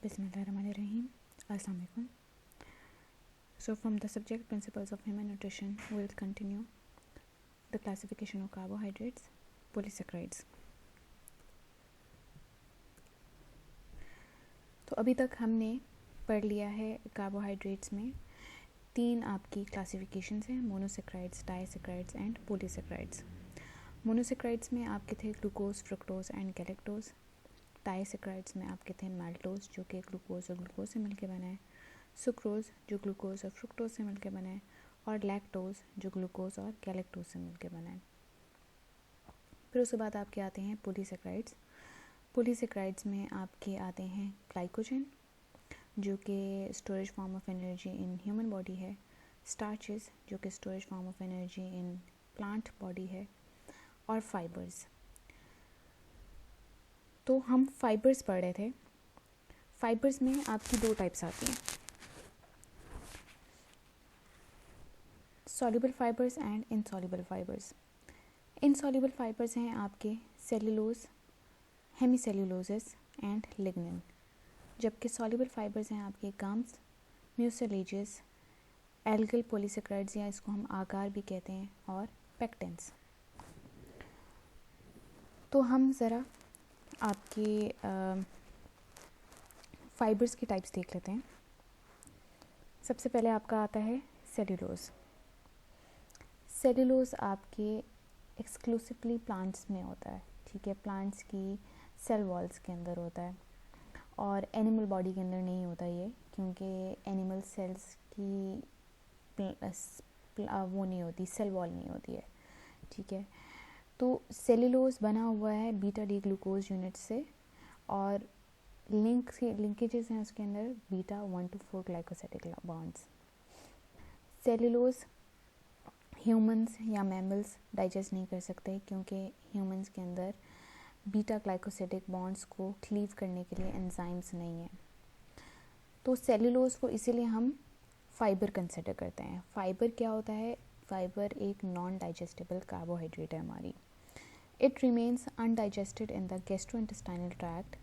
Bismillahirrahmanirrahim. Assalamu alaikum. So from the subject principles of human nutrition, we will continue the classification of carbohydrates, polysaccharides. तो अभी तक हमने पढ़ लिया है कार्बोहाइड्रेट्स में तीन आपकी क्लासिफिकेशंस हैं, monosaccharides, disaccharides and polysaccharides. Monosaccharides में आपके थे glucose, fructose and galactose. Disaccharides में आपके थे मैल्टोज जो कि ग्लूकोज और ग्लूकोज से मिलकर बना है, सुक्रोज जो ग्लूकोज और फ्रुक्टोज से मिलकर बना है, और लैक्टोज जो ग्लूकोज और गैलेक्टोज से मिलकर बना है. फिर उसके बाद आपके आते हैं पॉलीसेक्राइड्स. पॉलीसेक्राइड्स में आपके आते हैं ग्लाइकोजन जो कि storage form of energy in human body है, स्टार्चेस जो कि storage form of energy in plant body है, और फाइबर्स. तो हम फाइबर्स पढ़ रहे थे. फाइबर्स में आपकी दो टाइप्स आती हैं, soluble fibres and insoluble fibres. Insoluble fibres हैं आपके सेलुलोज, हेमीसेल्युलोसिस एंड लिग्निन, जबकि सॉल्युबल फाइबर्स हैं आपके गम्स, म्यूसिलेजेस, एल्गल पॉलीसेक्राइड्स या इसको हम आगार भी कहते हैं, और पेक्टिन्स. तो हम ज़रा आपके फाइबर्स की टाइप्स देख लेते हैं. सबसे पहले आपका आता है सेल्यूलोज. सेल्यूलोज आपके एक्सक्लूसिवली प्लांट्स में होता है, ठीक है, प्लांट्स की सेल वॉल्स के अंदर होता है, और एनिमल बॉडी के अंदर नहीं होता ये, क्योंकि एनिमल सेल्स की वो नहीं होती, सेल वॉल नहीं होती है, ठीक है. तो सेल्यूलोज बना हुआ है बीटा डी ग्लूकोज यूनिट से, और लिंकेजेस हैं उसके अंदर beta 1 to 4 glycosidic bonds. Cellulose humans या मैमल्स डाइजेस्ट नहीं कर सकते, क्योंकि ह्यूमंस के अंदर बीटा ग्लाइकोसाइडिक बॉन्ड्स को क्लीव करने के लिए एंजाइम्स नहीं है. तो सेल्यूलोज को इसीलिए हम फाइबर कंसिडर करते हैं. फाइबर क्या होता है? फाइबर एक नॉन डाइजेस्टेबल कार्बोहाइड्रेट है हमारी. It remains undigested in the gastrointestinal tract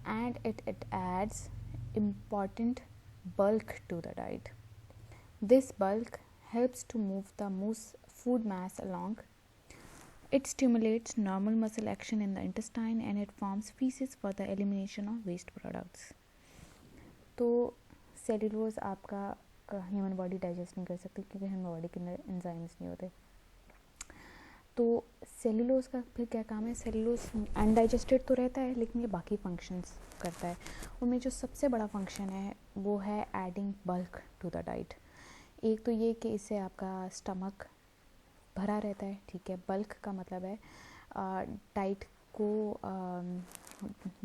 and it adds important bulk to the diet. This bulk helps to move the food mass along. It stimulates normal muscle action in the intestine and it forms feces for the elimination of waste products. तो cellulose आपका human body digest नहीं कर सकती, क्योंकि human body के अंदर enzymes नहीं होते. तो सेल्यूलोज का फिर क्या काम है? सेल्यूलोज अनडाइजेस्टेड तो रहता है, लेकिन ये बाकी फंक्शंस करता है. उनमें जो सबसे बड़ा फंक्शन है वो है adding bulk to the diet. एक तो ये कि इससे आपका स्टमक भरा रहता है, ठीक है. बल्क का मतलब है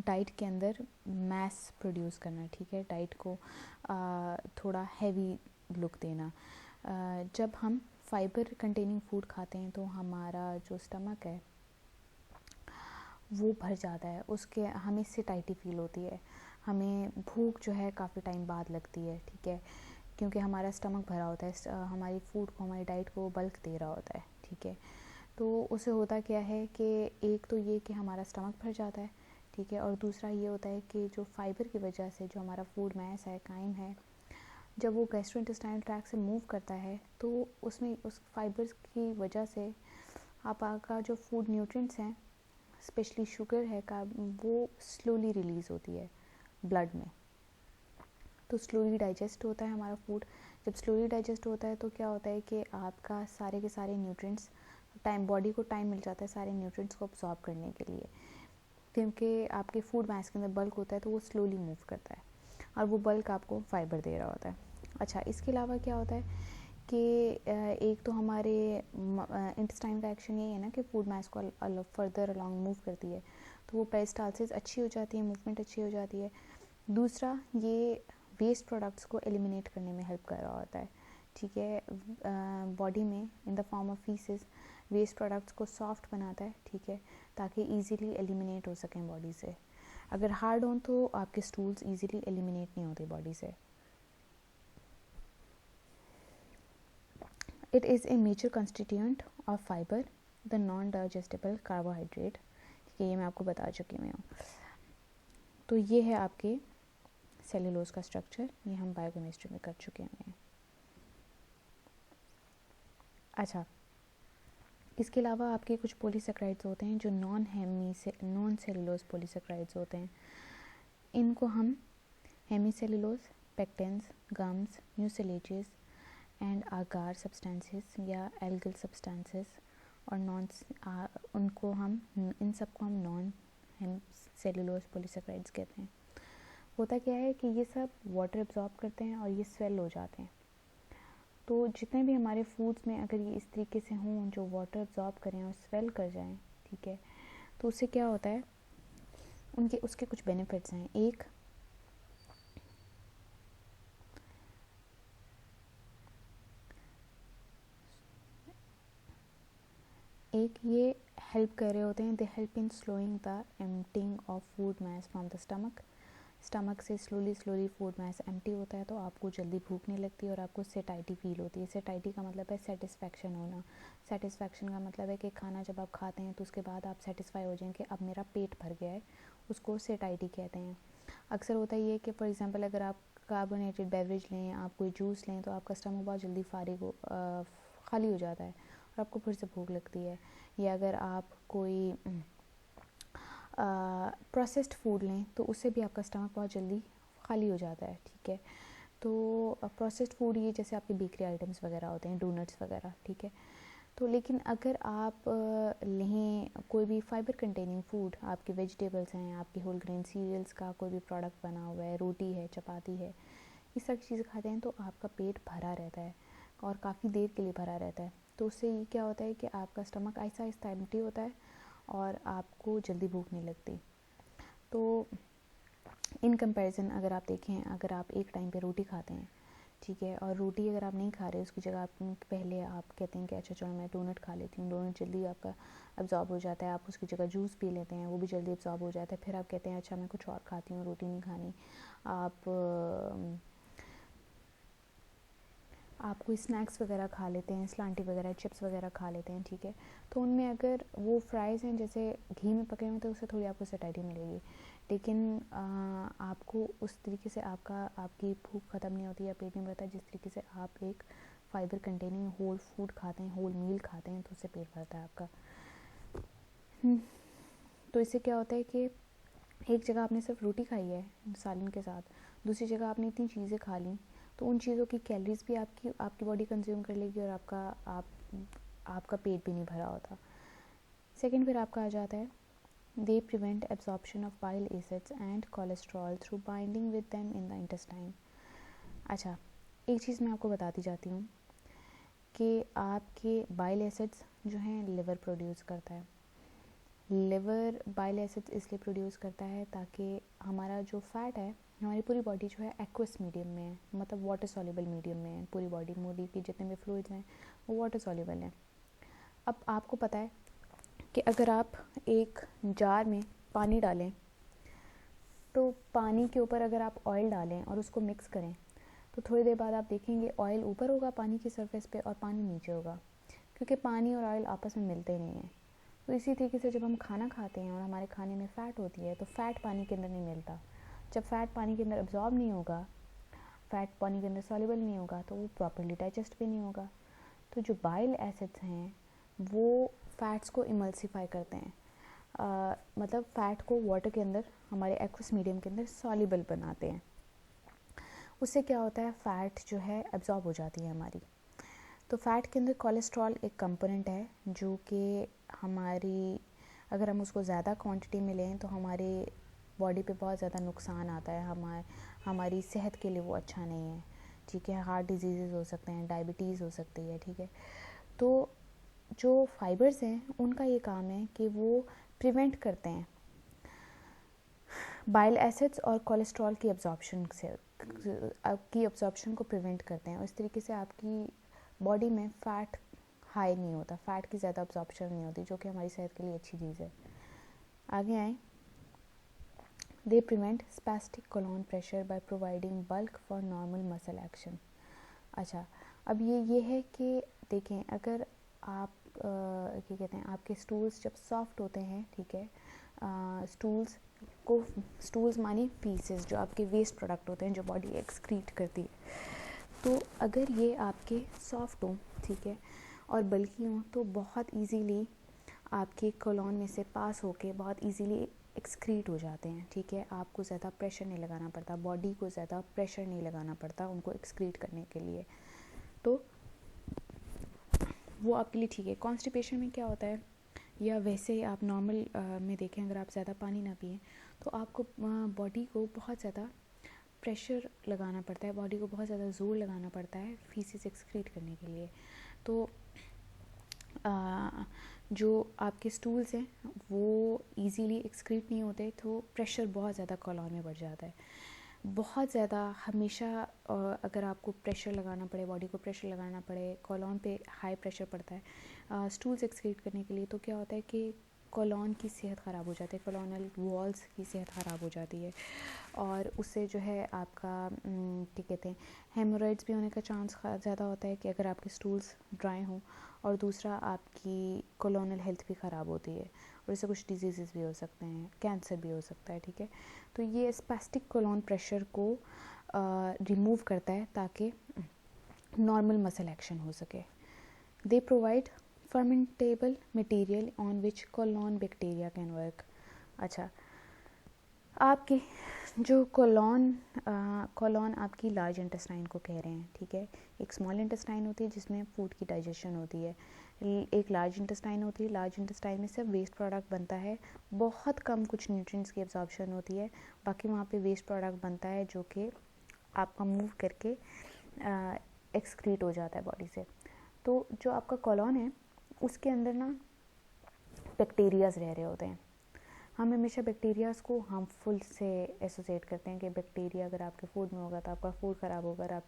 डाइट के अंदर मैस प्रोड्यूस करना, ठीक है, डाइट को थोड़ा हैवी लुक देना. जब हम फाइबर कंटेनिंग फूड खाते हैं तो हमारा जो स्टमक है वो भर जाता है, उसके हमें सेटाइटी फील होती है, हमें भूख जो है काफ़ी टाइम बाद लगती है, ठीक है, क्योंकि हमारा स्टमक भरा होता है, हमारी फूड को, हमारी डाइट को बल्क दे रहा होता है, ठीक है. तो उससे होता क्या है कि एक तो ये कि हमारा स्टमक भर जाता है, ठीक है, और दूसरा ये होता है कि जो फाइबर की वजह से जो हमारा फूड मैस है, काइम है, जब वो गैस्ट्रोइंटेस्टाइनल ट्रैक्ट से मूव करता है तो उसमें उस फाइबर्स की वजह से आपका जो फूड न्यूट्रिएंट्स हैं, स्पेशली शुगर है का, वो स्लोली रिलीज़ होती है ब्लड में. तो स्लोली डाइजेस्ट होता है हमारा फूड. जब स्लोली डाइजेस्ट होता है तो क्या होता है कि आपका सारे के सारे न्यूट्रिएंट्स, बॉडी को टाइम मिल जाता है सारे न्यूट्रिएंट्स को अब्सॉर्ब करने के लिए, क्योंकि आपके फूड मास के अंदर बल्क होता है, तो वो स्लोली मूव करता है और वो बल्क आपको फाइबर दे रहा होता है. अच्छा, इसके अलावा क्या होता है कि एक तो हमारे इंटेस्टाइन का एक्शन यही है ना कि फूड मास को फर्दर अलॉन्ग मूव करती है, तो वो पेरिस्टाल्सिस अच्छी हो जाती है, मूवमेंट अच्छी हो जाती है. दूसरा, ये वेस्ट प्रोडक्ट्स को एलिमिनेट करने में हेल्प कर रहा होता है, ठीक है. बॉडी में in the form of faeces waste products को सॉफ्ट बनाता है, ठीक है, ताकि ईजीली एलिमिनेट हो सकें बॉडी से. अगर हार्ड हों तो आपके स्टूल्स इजीली एलिमिनेट नहीं होते बॉडी से. It is a major constituent of fibre, the non digestible carbohydrate, ठीक है, ये मैं आपको बता चुकी हूँ. तो ये है आपके सेलुलोज का स्ट्रक्चर, ये हम बायोकेमिस्ट्री में कर चुके हैं। अच्छा, इसके अलावा आपके कुछ पॉलीसेक्राइड्स होते हैं जो नॉन सेलुलोज पॉलीसेक्राइड्स होते हैं। इनको हम हेमीसेलुलोज, पेक्टिन्स, गम्स, म्यूसिलेजेस एंड आगार सब्सटेंसेस या एल्गल सब्सटेंसेस और इन सबको हम नॉन सेलुलोज पॉलीसेक्राइड्स कहते हैं। होता क्या है कि ये सब वाटर एब्जॉर्ब करते हैं और ये स्वेल हो जाते हैं। तो जितने भी हमारे फूड्स में अगर ये इस तरीके से हों जो वाटर एब्जॉर्ब करें और स्वेल कर जाएं, ठीक है, तो उससे क्या होता है, उसके कुछ बेनिफिट्स हैं। एक ये हेल्प कर रहे होते हैं, they help in slowing the emptying of food mass from the stomach से स्लोली फूड मैस एम्प्टी होता है तो आपको जल्दी भूख नहीं लगती और आपको सेटाइटी फील होती है। सेटाइटी का मतलब है सेटिस्फैक्शन होना। सेटिस्फैक्शन का मतलब है कि खाना जब आप खाते हैं तो उसके बाद आप सेटिस्फाई हो जाएं कि अब मेरा पेट भर गया है, उसको सेटाइटी कहते हैं। अक्सर होता ही है कि फॉर एग्जांपल अगर आप कार्बोनेटेड बेवरेज लें, आप कोई जूस लें, तो आपका स्टमक बहुत जल्दी खाली हो जाता है और आपको फिर से भूख लगती है। या अगर आप कोई प्रोसेस्ड फूड लें तो उससे भी आपका स्टमक बहुत जल्दी खाली हो जाता है, ठीक है। तो प्रोसेस्ड फूड ये जैसे आपके बेकरी आइटम्स वगैरह होते हैं, डोनट्स वगैरह, ठीक है। तो लेकिन अगर आप लें कोई भी फाइबर कंटेनिंग फूड, आपके वेजिटेबल्स हैं, आपके होल ग्रेन सीरियल्स का कोई भी प्रोडक्ट बना हुआ है, रोटी है, चपाती है, इस तरह की चीज़ें खाते हैं तो आपका पेट भरा रहता है और काफ़ी देर के लिए भरा रहता है। तो उससे ये क्या होता है कि आपका स्टमक आहिस्ता आहिस्ता एम्प्टी होता है और आपको जल्दी भूख नहीं लगती। तो इन कंपैरिजन अगर आप देखें, अगर आप एक टाइम पे रोटी खाते हैं, ठीक है, और रोटी अगर आप नहीं खा रहे उसकी जगह आप पहले आप कहते हैं कि अच्छा चलो मैं डोनट खा लेती हूँ, डोनट जल्दी आपका अब्जॉर्ब हो जाता है, आप उसकी जगह जूस पी लेते हैं, वो भी जल्दी अब्जॉर्ब हो जाता है। फिर आप कहते हैं अच्छा मैं कुछ और खाती हूँ, रोटी नहीं खानी, आप कोई स्नैक्स वगैरह खा लेते हैं, स्लांटी वगैरह, चिप्स वगैरह खा लेते हैं, ठीक है। तो उनमें अगर वो फ्राइज़ हैं जैसे घी में पके हुए तो उससे थोड़ी आपको सैटिस्फाइटी मिलेगी, लेकिन आपको उस तरीके से आपकी भूख ख़त्म नहीं होती या पेट नहीं भरता जिस तरीके से आप एक फाइबर कंटेनिंग होल फूड खाते हैं, होल मील खाते हैं, तो उससे पेट भरता है आपका। तो इससे क्या होता है कि एक जगह आपने सिर्फ रोटी खाई है सालन के साथ, दूसरी जगह आपने इतनी चीज़ें खा ली, तो उन चीज़ों की कैलोरीज भी आपकी बॉडी कंज्यूम कर लेगी और आपका पेट भी नहीं भरा होता। सेकंड फिर आपका आ जाता है, they prevent absorption of bile acids and cholesterol through binding with them in the intestine. अच्छा, एक चीज़ मैं आपको बताती जाती हूँ कि आपके बाइल एसिड्स जो हैं लिवर प्रोड्यूस करता है। लिवर बाइल एसिड्स इसलिए प्रोड्यूस करता है ताकि हमारा जो फैट है, हमारी पूरी बॉडी जो है एक्वस मीडियम में है, मतलब वाटर सॉल्युबल मीडियम में है। पूरी बॉडी की जितने भी फ्लूइड्स हैं वो वाटर सॉल्युबल हैं। अब आपको पता है कि अगर आप एक जार में पानी डालें तो पानी के ऊपर अगर आप ऑयल डालें और उसको मिक्स करें तो थोड़ी देर बाद आप देखेंगे ऑयल ऊपर होगा पानी की सरफेस पे और पानी नीचे होगा, क्योंकि पानी और ऑयल आपस में मिलते नहीं हैं। तो इसी तरीके से जब हम खाना खाते हैं और हमारे खाने में फ़ैट होती है तो फ़ैट पानी के अंदर नहीं मिलता। जब फ़ैट पानी के अंदर अब्जॉर्ब नहीं होगा, फ़ैट पानी के अंदर सॉल्युबल नहीं होगा, तो वो प्रॉपर्ली डाइजेस्ट भी नहीं होगा। तो जो बाइल एसिड्स हैं वो फ़ैट्स को इमल्सिफाई करते हैं, मतलब फ़ैट को वाटर के अंदर, हमारे एक्वस मीडियम के अंदर सॉल्युबल बनाते हैं। उससे क्या होता है, फ़ैट जो है अब्जॉर्ब हो जाती है हमारी। तो फ़ैट के अंदर कोलेस्ट्रॉल एक कंपोनेंट है जो कि हमारी, अगर हम उसको ज़्यादा क्वांटिटी में लें तो हमारे बॉडी पे बहुत ज़्यादा नुकसान आता है, हमारी सेहत के लिए वो अच्छा नहीं है, ठीक है। हार्ट डिजीज़ हो सकते हैं, डायबिटीज़ हो सकती है, ठीक है। तो जो फाइबर्स हैं उनका ये काम है कि वो प्रिवेंट करते हैं बाइल एसिड्स और कोलेस्ट्रॉल की अब्जॉर्प्शन को प्रिवेंट करते हैं और इस तरीके से आपकी बॉडी में फ़ैट हाई नहीं होता, फ़ैट की ज़्यादा अब्जॉर्प्शन नहीं होती, जो कि हमारी सेहत के लिए अच्छी चीज़ है। आगे आए, they prevent spastic colon pressure by providing bulk for normal muscle action. अच्छा, अब ये है कि देखें, अगर आप क्या कहते हैं, आपके स्टूल्स जब सॉफ्ट होते हैं, ठीक है, स्टूल्स आपको स्टूल्स माने पीसेस, जो आपके वेस्ट प्रोडक्ट होते हैं जो बॉडी एक्सक्रीट करती है, तो अगर ये आपके सॉफ्ट हों, ठीक है, और बल्कि हों, तो बहुत इजीली आपके कोलोन में से पास होके बहुत इजीली एक्सक्रीट हो जाते हैं, ठीक है। आपको ज़्यादा प्रेशर नहीं लगाना पड़ता, बॉडी को ज़्यादा प्रेशर नहीं लगाना पड़ता उनको एक्सक्रीट करने के लिए, तो वो आपके लिए ठीक है। कॉन्स्टिपेशन में क्या होता है, या वैसे ही आप नॉर्मल में देखें, अगर आप ज़्यादा पानी ना पिएं तो आपको बॉडी को बहुत ज़्यादा प्रेशर लगाना पड़ता है, बॉडी को बहुत ज़्यादा ज़ोर लगाना पड़ता है फीसेस एक्सक्रीट करने के लिए। तो जो आपके स्टूल्स हैं वो इजीली एक्सक्रीट नहीं होते, तो प्रेशर बहुत ज़्यादा कोलोन में बढ़ जाता है। बहुत ज़्यादा हमेशा अगर आपको प्रेशर लगाना पड़े, बॉडी को प्रेशर लगाना पड़े, कोलोन पे हाई प्रेशर पड़ता है स्टूल्स एक्सक्रीट करने के लिए, तो क्या होता है कि कोलोन की सेहत ख़राब हो जाती है, कोलोनल वॉल्स की सेहत ख़राब हो जाती है, और उससे जो है आपका क्या कहते हैं, हेमोरॉइड्स भी होने का चांस ज़्यादा होता है कि अगर आपके स्टूल्स ड्राई हों, और दूसरा आपकी कोलोनल हेल्थ भी ख़राब होती है, और इससे कुछ डिजीज़ भी हो सकते हैं, कैंसर भी हो सकता है, ठीक है। तो ये स्पैस्टिक कोलोन प्रेशर को रिमूव करता है ताकि नॉर्मल मसल एक्शन हो सके। They provide fermentable material on which colon bacteria can work. अच्छा, आपके जो कोलोन आपकी लार्ज इंटेस्टाइन को कह रहे हैं, ठीक है। एक स्मॉल इंटेस्टाइन होती है जिसमें फूड की डाइजेशन होती है, एक लार्ज इंटेस्टाइन होती है, लार्ज इंटेस्टाइन में सिर्फ वेस्ट प्रोडक्ट बनता है, बहुत कम कुछ न्यूट्रिएंट्स की एब्जॉर्प्शन होती है, बाकी वहाँ पे वेस्ट प्रोडक्ट बनता है जो कि आपका मूव करके एक्सक्रीट हो जाता है बॉडी से। तो जो आपका कोलोन है उसके अंदर ना बैक्टीरियाज रह रहे होते हैं। हम हमेशा बैक्टीरियाज को हार्मफुल से एसोसिएट करते हैं कि बैक्टीरिया अगर आपके फूड में होगा तो आपका फूड ख़राब होगा,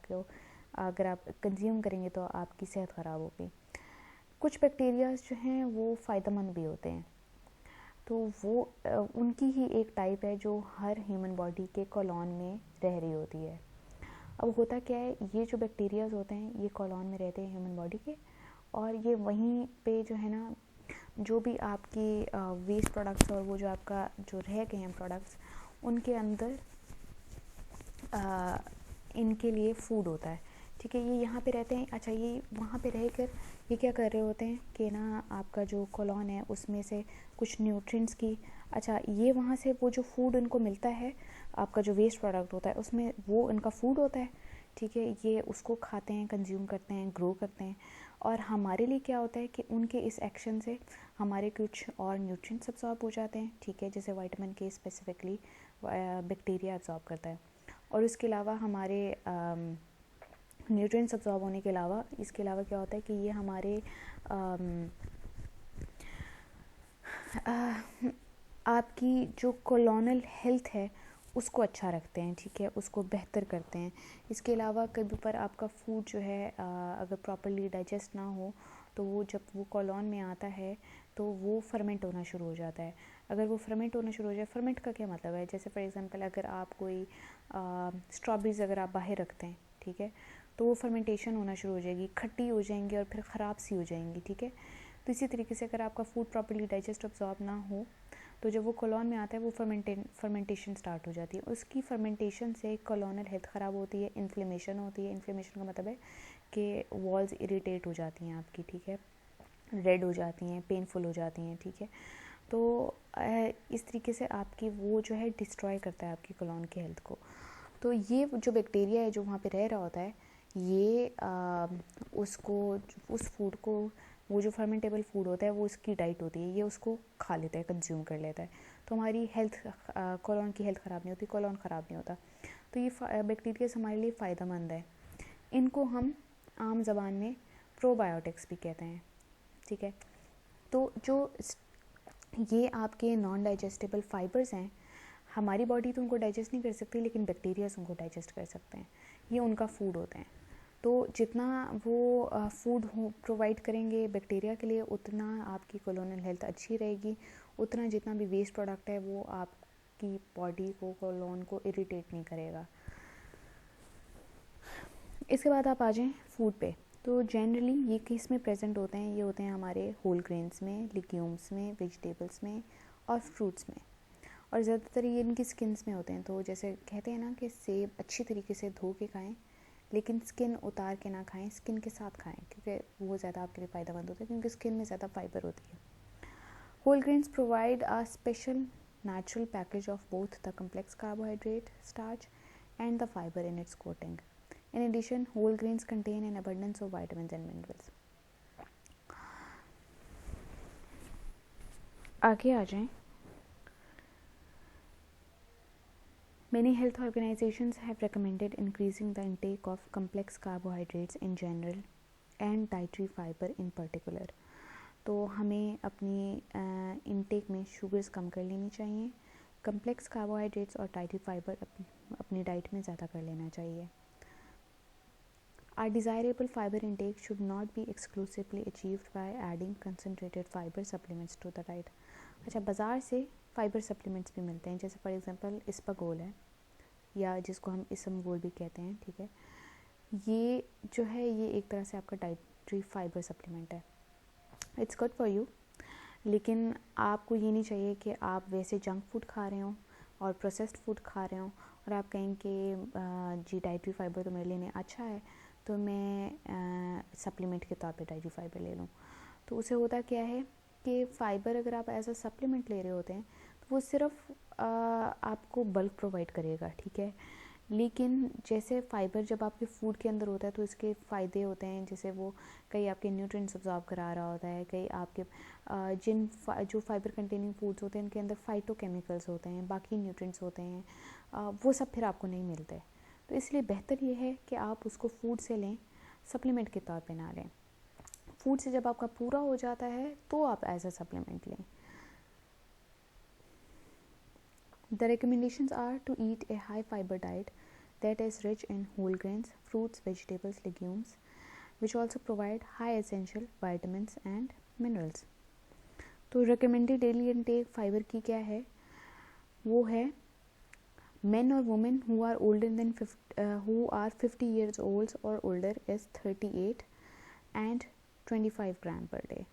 अगर आप कंज्यूम करेंगे तो आपकी सेहत ख़राब होगी। कुछ बैक्टीरियाज जो हैं वो फ़ायदेमंद भी होते हैं, तो वो उनकी ही एक टाइप है जो हर ह्यूमन बॉडी के कोलोन में रह रही होती है। अब होता क्या है, ये जो बैक्टीरियाज होते हैं ये कोलोन में रहते हैं ह्यूमन बॉडी के, और ये वहीं पे जो है ना, जो भी आपकी वेस्ट प्रोडक्ट्स और वो जो आपका जो रह गए हैं प्रोडक्ट्स, उनके अंदर इनके लिए फूड होता है, ठीक है। ये यहाँ पे रहते हैं। अच्छा, ये वहाँ पे रहकर ये क्या कर रहे होते हैं कि ना आपका जो कोलोन है उसमें से कुछ न्यूट्रिएंट्स की, अच्छा ये वहाँ से वो जो फूड उनको मिलता है, आपका जो वेस्ट प्रोडक्ट होता है उसमें वो इनका फूड होता है, ठीक है। ये उसको खाते हैं, कंज्यूम करते हैं, ग्रो करते हैं, और हमारे लिए क्या होता है कि उनके इस एक्शन से हमारे कुछ और न्यूट्रिएंट्स अब्सॉर्ब हो जाते हैं, ठीक है, जैसे विटामिन के स्पेसिफिकली बैक्टीरिया अब्सॉर्ब करता है। और इसके अलावा हमारे न्यूट्रिएंट्स अब्सॉर्ब होने के अलावा इसके अलावा क्या होता है कि ये हमारे आपकी जो कोलोनल हेल्थ है उसको अच्छा रखते हैं, ठीक है, उसको बेहतर करते हैं। इसके अलावा कभी पर आपका फूड जो है अगर प्रॉपर्ली डाइजेस्ट ना हो तो वो जब वो कोलोन में आता है तो वो फर्मेंट होना शुरू हो जाता है। अगर वो फर्मेंट होना शुरू हो जाए, फर्मेंट का क्या मतलब है, जैसे फॉर एग्जांपल अगर आप कोई स्ट्रॉबेरीज अगर आप बाहर रखते हैं, ठीक है, तो वो फर्मेंटेशन होना शुरू हो जाएगी, खट्टी हो जाएंगी और फिर ख़राब सी हो जाएंगी, ठीक है। तो इसी तरीके से अगर आपका फूड प्रॉपर्ली डाइजेस्ट अब्सॉर्ब ना हो तो जब वो कोलोन में आता है वो फर्मेंटेशन स्टार्ट हो जाती है। उसकी फर्मेंटेशन से कोलोनल हेल्थ ख़राब होती है, इन्फ्लेमेशन होती है। इन्फ्लेमेशन का मतलब है कि वॉल्स इरिटेट हो जाती हैं आपकी, ठीक है, रेड हो जाती हैं, पेनफुल हो जाती हैं, ठीक है। तो इस तरीके से आपकी वो जो है डिस्ट्रॉय करता है आपकी कोलोन की हेल्थ को। तो ये जो बैक्टीरिया है जो वहाँ पे रह रहा होता है, ये उसको उस फूड को, वो जो फर्मेंटेबल फूड होता है वो उसकी डाइट होती है, ये उसको खा लेता है, कंज्यूम कर लेता है। तो हमारी हेल्थ कोलोन की हेल्थ ख़राब नहीं होती, कोलोन ख़राब नहीं होता। तो ये बैक्टीरिया हमारे लिए फ़ायदेमंद है। इनको हम आम ज़बान में प्रोबायोटिक्स भी कहते हैं, ठीक है। तो जो ये आपके नॉन डाइजेस्टेबल फाइबर्स हैं, हमारी बॉडी तो उनको डाइजेस्ट नहीं कर सकती, लेकिन बैक्टीरियाज उनको डाइजेस्ट कर सकते हैं, ये उनका फूड होते हैं। तो जितना वो फूड प्रोवाइड करेंगे बैक्टीरिया के लिए, उतना आपकी कोलोनल हेल्थ अच्छी रहेगी, उतना जितना भी वेस्ट प्रोडक्ट है वो आपकी बॉडी को, कोलोन को इरिटेट नहीं करेगा। इसके बाद आप आ जाएं फूड पे। तो जनरली ये किस में प्रेजेंट होते हैं, ये होते हैं हमारे होल ग्रेन्स में, लिग्यूम्स में, वेजिटेबल्स में और फ्रूट्स में। और ज़्यादातर ये इनकी स्किन्स में होते हैं। तो जैसे कहते हैं ना कि सेब अच्छी तरीके से धो के खाएं, लेकिन स्किन उतार के ना खाएं, स्किन के साथ खाएं, क्योंकि वो ज़्यादा आपके लिए फ़ायदेमंद होता है, क्योंकि स्किन में ज़्यादा फाइबर होती है। Whole grains provide a special natural package of both the complex carbohydrate starch and the fiber in its coating. In addition, whole grains contain an abundance of vitamins and minerals. आगे आ जाएं। Many health organizations have recommended increasing the intake of complex carbohydrates in general and dietary fiber in particular. तो हमें अपनी intake में sugars कम कर लेनी चाहिए, complex carbohydrates और डाइटरी फाइबर अपनी डाइट में ज़्यादा कर लेना चाहिए। Our desirable fiber intake should not be exclusively achieved by adding concentrated fiber supplements to the diet. अच्छा, बाज़ार से फाइबर सप्लीमेंट्स भी मिलते हैं, जैसे फॉर एग्जांपल इस्पागोल है, या जिसको हम इसमगोल भी कहते हैं, ठीक है। ये जो है ये एक तरह से आपका डाइटरी फाइबर सप्लीमेंट है, इट्स गुड फॉर यू। लेकिन आपको ये नहीं चाहिए कि आप वैसे जंक फूड खा रहे हो और प्रोसेस्ड फूड खा रहे हो और आप कहें कि जी डाइटरी फाइबर तो मेरे लिए अच्छा है, तो मैं सप्लीमेंट के तौर पे डाइटरी फाइबर ले लूँ। तो उसे होता क्या है कि फ़ाइबर अगर आप एज अ सप्लीमेंट ले रहे होते हैं तो वो सिर्फ आपको बल्क प्रोवाइड करेगा, ठीक है। लेकिन जैसे फ़ाइबर जब आपके फूड के अंदर होता है तो इसके फ़ायदे होते हैं, जैसे वो कई आपके न्यूट्रिएंट्स अब्जॉर्ब करा रहा होता है, कई आपके जो फाइबर कंटेनिंग फूड्स होते हैं इनके अंदर फाइटोकेमिकल्स होते हैं, बाकी न्यूट्रिएंट्स होते हैं, वो सब फिर आपको नहीं मिलते। तो इसलिए बेहतर ये है कि आप उसको फूड से लें, सप्लीमेंट के तौर पे ना लें। फूड से जब आपका पूरा हो जाता है तो आप एज अ सप्लीमेंट लें। The recommendations are to eat a high fiber diet that is rich in whole grains, fruits, vegetables, legumes, which also provide high essential vitamins and minerals. तो recommended daily intake fiber की क्या है, वो है men or women who are older than 50 years old or older is 38 and 25 gram per day.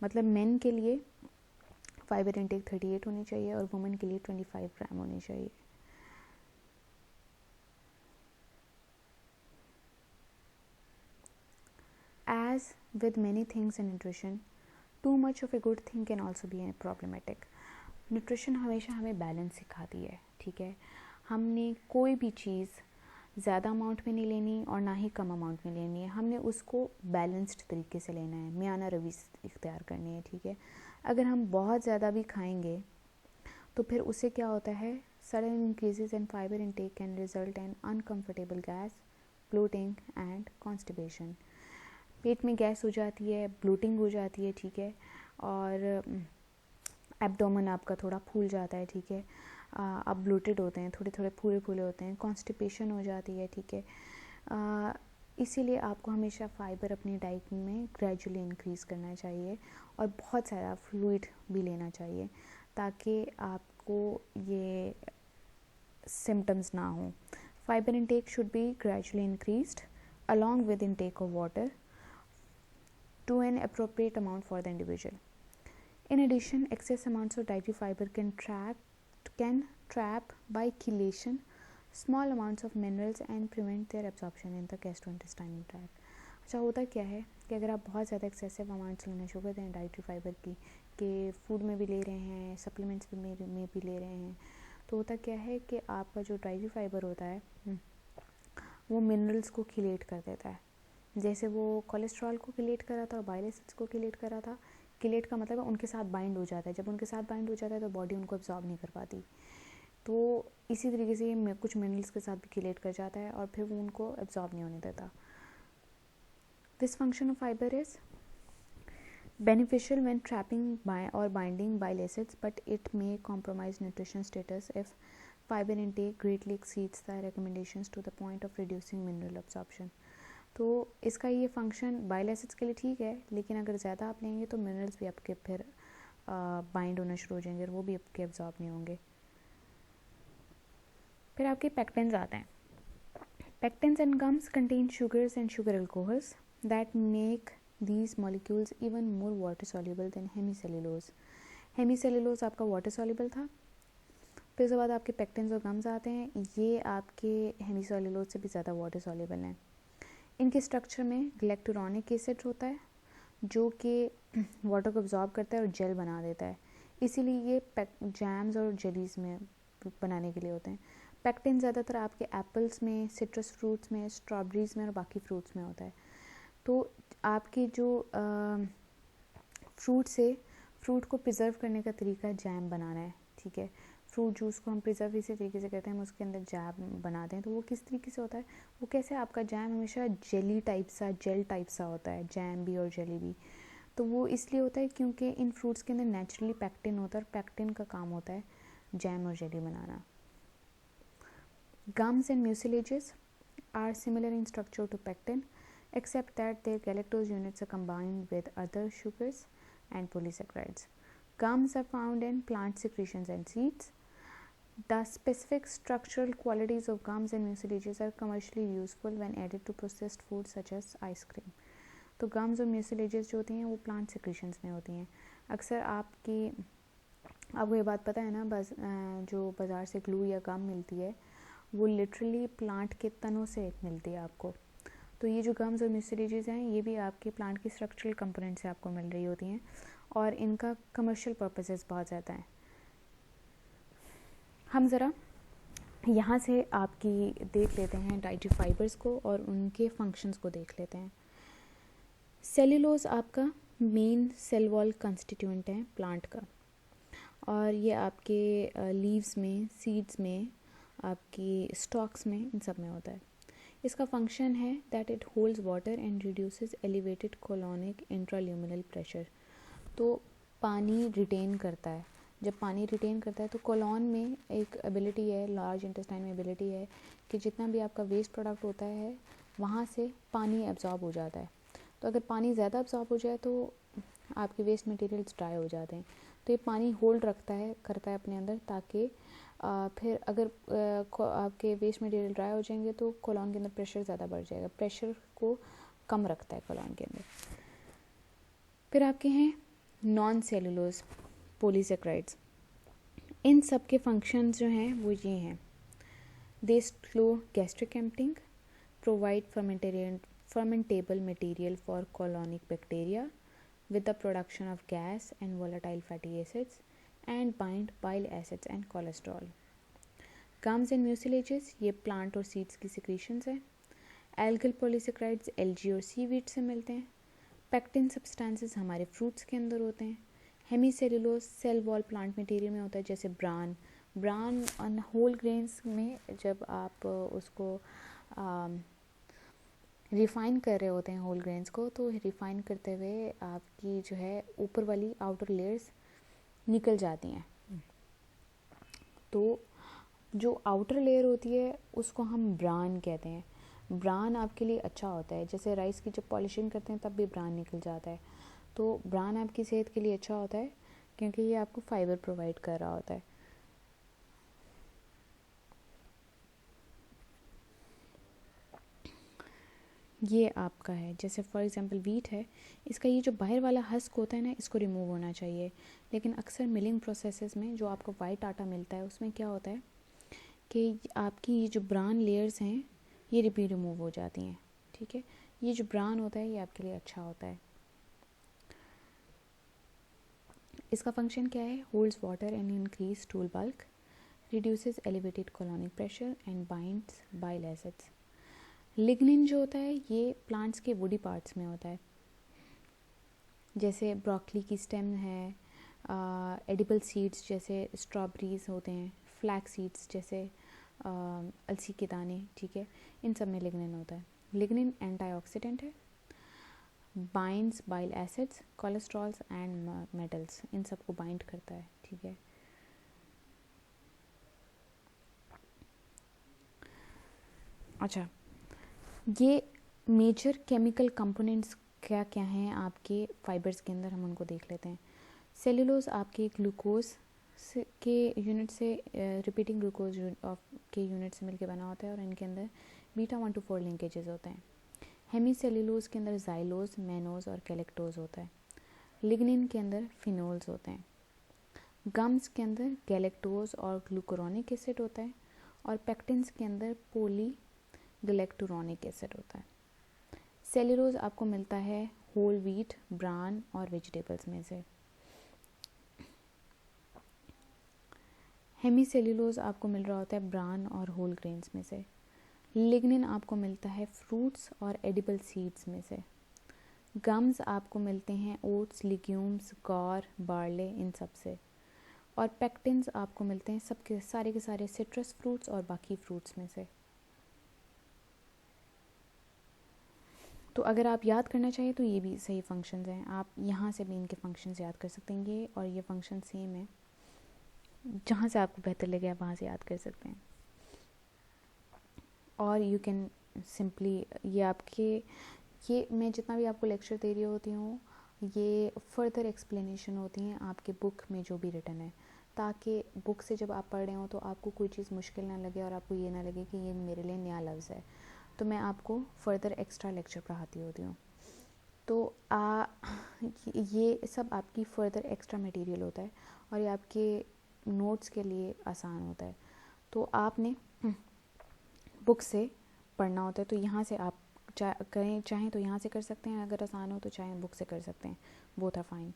मतलब men के लिए fibre intake 38 होनी चाहिए और वुमेन के लिए 25 ग्राम होनी चाहिए। As with many things in nutrition, too much of a good thing can also be problematic. Nutrition हमेशा हमें बैलेंस सिखाती है, ठीक है। हमने कोई भी चीज़ ज़्यादा अमाउंट में नहीं लेनी और ना ही कम अमाउंट में लेनी है, हमने उसको बैलेंस्ड तरीके से लेना है, मियाना रवि इख्तियार करनी है, ठीक है। अगर हम बहुत ज़्यादा भी खाएंगे तो फिर उससे क्या होता है, sudden increases in fibre intake can result in uncomfortable gas, bloating and constipation. पेट में गैस हो जाती है, ब्लोटिंग हो जाती है, ठीक है, और एब्डोमेन आपका थोड़ा फूल जाता है, ठीक है, आप ब्लोटेड होते हैं, थोड़े थोड़े फूले फूले होते हैं, कॉन्स्टिपेशन हो जाती है, ठीक है। इसीलिए आपको हमेशा फ़ाइबर अपनी डाइट में ग्रेजुअली इंक्रीज़ करना चाहिए और बहुत सारा फ्लूइड भी लेना चाहिए ताकि आपको ये सिम्टम्स ना हो। Fibre intake should be gradually increased along with intake of water to an appropriate amount for the individual. In addition, excess amounts of dietary fiber can trap by chelation small amounts of minerals and prevent their absorption in the gastrointestinal tract. अच्छा, होता क्या है कि अगर आप बहुत ज़्यादा excessive amounts लेना शुरू कर दें डाइटरी फाइबर की, कि फूड में भी ले रहे हैं, सप्लीमेंट्स में भी ले रहे हैं, तो होता क्या है कि आपका जो डाइटरी फाइबर होता है वो मिनरल्स को खिलेट कर देता है। जैसे वो कोलेस्ट्रॉल को खिलेट कर रहा था और बाइल एसिड्स को खिलेट कर रहा था। खिलेट का मतलब है उनके साथ बाइंड हो जाता है, जब उनके साथ बाइंड हो जाता है तो बॉडी उनको एब्जॉर्ब नहीं कर पाती। तो इसी तरीके से ये कुछ मिनरल्स के साथ भी खिलेट कर जाता है और फिर वो उनको एब्जॉर्ब नहीं होने देता। This function of fibre is beneficial when trapping or binding bile acids, but it may compromise nutrition status if fiber intake greatly exceeds the recommendations to the point of reducing mineral absorption. तो इसका ये function bile acids के लिए ठीक है, लेकिन अगर ज़्यादा आप लेंगे तो मिनरल्स भी आपके फिर बाइंड होना शुरू हो जाएंगे और वो भी आपके एब्जॉर्ब नहीं होंगे। फिर आपके पेक्टिन्स आते हैं। Pectins and gums contain sugars and sugar alcohols that make these molecules even more water soluble than hemicellulose. Hemicellulose आपका वाटर soluble था, फिर उसके बाद आपके पेक्टिन्स और गम्स आते हैं। ये आपके हेमीसेलुलोज से भी ज़्यादा वाटर सॉल्युबल हैं। इनके स्ट्रक्चर में ग्लैक्टोरोनिक एसिड होता है जो कि वाटर को अब्जॉर्ब करता है और जेल बना देता है, इसीलिए ये जैम्स और जेलीज में बनाने के लिए होते हैं। पेक्टिन ज़्यादातर आपके एप्पल्स में, सिट्रस फ्रूट्स में, स्ट्रॉबेरीज में और बाकी फ्रूट्स में होता है। तो आपके जो फ्रूट को प्रिजर्व करने का तरीका जैम बनाना है, ठीक है। फ्रूट जूस को हम प्रिजर्व इसी तरीके से करते हैं, हम उसके अंदर जैम बनाते हैं। तो वो किस तरीके से होता है, वो कैसे आपका जैम हमेशा जेल टाइप सा होता है, जैम भी और जेली भी। तो वो इसलिए होता है क्योंकि इन फ्रूट्स के अंदर नेचुरली पेक्टिन होता है और पेक्टिन का काम होता है जैम और jelly banana. Gums and mucilages are similar in structure to pectin, except that their galactose units are combined with other sugars and polysaccharides. Gums are found in plant secretions and seeds. The specific structural qualities of gums and mucilages are commercially useful when added to processed foods such as ice cream. तो gums और mucilages जो होती हैं वो plant secretions में होती हैं। अक्सर आपको ये बात पता है ना, जो बाज़ार से ग्लू या गम मिलती है वो लिटरली प्लांट के तनों से मिलती है आपको। तो ये जो गम्स और म्यूसिलेजेस हैं ये भी आपके प्लांट के स्ट्रक्चरल कंपोनेंट से आपको मिल रही होती हैं और इनका कमर्शियल पर्पसेस बहुत ज़्यादा हैं। हम ज़रा यहाँ से आपकी देख लेते हैं डाइटरी फाइबर्स को और उनके फंक्शंस को देख लेते हैं। सेल्यूलोज आपका मेन सेल वॉल कंस्टिट्यूएंट है प्लांट का, और ये आपके लीव्स में, सीड्स में, आपकी स्टॉक्स में, इन सब में होता है। इसका फंक्शन है that it holds water and reduces elevated colonic intraluminal pressure. तो पानी रिटेन करता है। जब पानी रिटेन करता है तो कोलोन में एक एबिलिटी है, लार्ज इंटेस्टाइन में एबिलिटी है कि जितना भी आपका वेस्ट प्रोडक्ट होता है वहाँ से पानी एब्जॉर्ब हो जाता है। तो अगर पानी ज़्यादा एब्जॉर्ब हो जाए तो आपके वेस्ट मटेरियल्स ड्राई हो जाते हैं। तो ये पानी होल्ड करता है अपने अंदर, ताकि फिर अगर आपके वेस्ट मटेरियल ड्राई हो जाएंगे तो कोलोन के अंदर प्रेशर ज़्यादा बढ़ जाएगा। प्रेशर को कम रखता है कोलोन के अंदर। फिर आपके हैं नॉन सेलुलोज पॉलीसेक्राइड्स। इन सब के फंक्शंस जो हैं वो ये हैं: they slow gastric emptying, provide fermentable material for colonic bacteria with the production of gas and volatile fatty acids, and bind bile acids and cholesterol. Gums and mucilages ये plant और seeds की secretions हैं। algal polysaccharides algae और seaweed से मिलते हैं। pectin substances हमारे fruits के अंदर होते हैं। Hemicellulose cell wall plant material में होता है, जैसे ब्रान और होल ग्रेन्स में जब आप उसको रिफ़ाइन कर रहे होते हैं होल ग्रेन्स को, तो रिफ़ाइन करते हुए आपकी जो है ऊपर वाली आउटर लेयर्स निकल जाती हैं। तो जो आउटर लेयर होती है उसको हम ब्रान कहते हैं। ब्रान आपके लिए अच्छा होता है, जैसे राइस की जब पॉलिशिंग करते हैं तब भी ब्रान निकल जाता है। तो ब्रान आपकी सेहत के लिए अच्छा होता है क्योंकि ये आपको फाइबर प्रोवाइड कर रहा होता है। ये आपका है, जैसे फॉर एग्जांपल वीट है, इसका ये जो बाहर वाला हस्क होता है ना, इसको रिमूव होना चाहिए। लेकिन अक्सर मिलिंग प्रोसेसेस में जो आपको वाइट आटा मिलता है उसमें क्या होता है कि आपकी ये जो ब्राउन लेयर्स हैं ये भी रिमूव हो जाती हैं, ठीक है। ये जो ब्राउन होता है ये आपके लिए अच्छा होता है। इसका फंक्शन क्या है? Holds water and increase stool bulk, reduces elevated colonic pressure and binds bile acids. Lignin जो होता है ये प्लांट्स के वुडी पार्ट्स में होता है, जैसे ब्रोकली की स्टेम है, एडिबल सीड्स जैसे स्ट्रॉबेरीज होते हैं, फ्लैक्स सीड्स जैसे अलसी के दाने, ठीक है, इन सब में लिग्निन होता है। लिग्निन एंटीऑक्सीडेंट है, binds bile acids, cholesterols and metals, इन सब को बाइंड करता है, ठीक है। अच्छा, ये मेजर केमिकल कंपोनेंट्स क्या क्या हैं आपके फाइबर्स के अंदर, हम उनको देख लेते हैं। सेलुलोज आपके ग्लूकोज के यूनिट से, रिपीटिंग ग्लूकोज के यूनिट से मिलकर बना होता है और इनके अंदर बीटा 1 to 4 लिंकेजेस होते हैं। हेमी सेलुलोज के अंदर जाइलोज, मैनोज और कैलेक्टोज होता है। लिग्निन के अंदर फिनोल्स होते हैं। गम्स के अंदर गैलेक्टोज और ग्लूकुरोनिक एसिड होता है, और पेक्टिन्स के अंदर पॉलीगैलेक्टुरोनिक एसिड होता है। सेल्यूलोज आपको मिलता है होल व्हीट, ब्रान और वेजिटेबल्स में से। हेमी सेल्यूलोज आपको मिल रहा होता है ब्रान और होल ग्रेन्स में से। लिग्निन आपको मिलता है फ्रूट्स और एडिबल सीड्स में से। गम्स आपको मिलते हैं ओट्स, लिग्यूम्स, गौर, बार्ले, इन सब से। और पेक्टिन्स आपको मिलते हैं सबके सारे के सारे सिट्रस फ्रूट्स और बाकी फ्रूट्स में से। तो अगर आप याद करना चाहिए तो ये भी सही फंक्शंस हैं, आप यहाँ से भी इनके फंक्शंस याद कर सकते हैं। ये और ये फंक्शन सेम है, जहाँ से आपको बेहतर लगे आप वहाँ से याद कर सकते हैं। और यू कैन सिंपली ये मैं जितना भी आपको लेक्चर दे रही होती हूँ, ये फर्दर एक्सप्लेनेशन होती हैं आपके बुक में जो भी रिटन है, ताकि बुक से जब आप पढ़ रहे हो तो आपको कोई चीज़ मुश्किल ना लगे और आपको ये ना लगे कि ये मेरे लिए नया लफ्ज़ है। तो मैं आपको फर्दर एक्स्ट्रा लेक्चर पढ़ाती होती हूँ। तो ये सब आपकी फर्दर एक्स्ट्रा मटेरियल होता है और ये आपके नोट्स के लिए आसान होता है। तो आपने बुक से पढ़ना होता है, तो यहाँ से आप चाहें तो यहाँ से कर सकते हैं, अगर आसान हो तो चाहें बुक से कर सकते हैं, बोथ आर फाइन।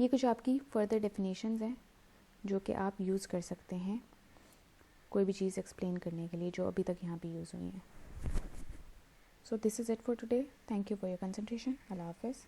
ये कुछ आपकी फर्दर डेफिनेशंस हैं जो कि आप यूज़ कर सकते हैं कोई भी चीज़ एक्सप्लेन करने के लिए जो अभी तक यहाँ पे यूज़ हुई हैं। So this is it for today. Thank you for your concentration. अल्लाह हाफ़िज़।